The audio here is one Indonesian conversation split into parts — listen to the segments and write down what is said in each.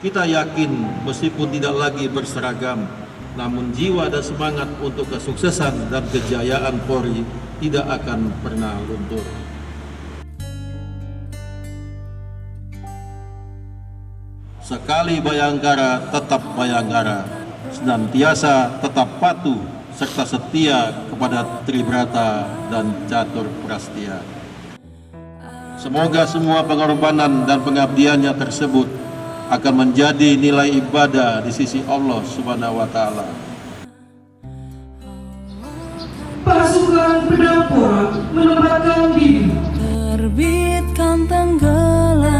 Kita yakin meskipun tidak lagi berseragam, namun jiwa dan semangat untuk kesuksesan dan kejayaan Polri tidak akan pernah luntur. Sekali Bayangkara tetap Bayangkara, senantiasa tetap patuh serta setia kepada Tribrata dan Catur Prastia. Semoga semua pengorbanan dan pengabdiannya tersebut akan menjadi nilai ibadah di sisi Allah Subhanahu wa Ta'ala. Pasukan Pedangpora menempatkan diri. Terbitkan tenggelam,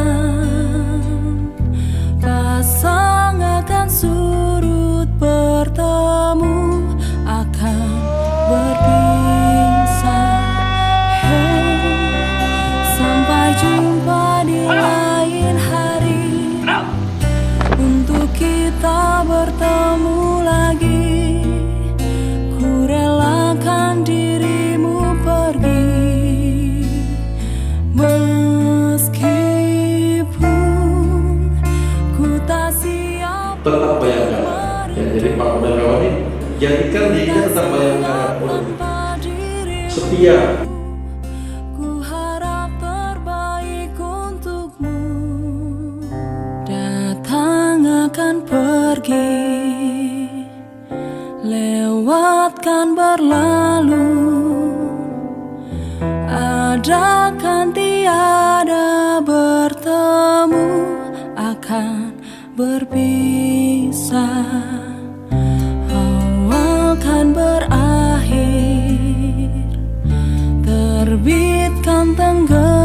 pasang akan surut, bertemu akan berpisah. Sampai jumpa di lain hari, untuk kita bertemu lagi. Ku relakan dirimu pergi, meskipun ku tak siap. Tetap Bayangkara. Ya, jadi Pak Purnawirawan ini jadikan dirinya tetap Bayangkara Polri. Setia. Ku harap terbaik untukmu. Datang akan pergi, lewatkan berlalu, ada kan tiada bertemu, akan berpisah. Awal kan berakhir, terbitkan tenggelam.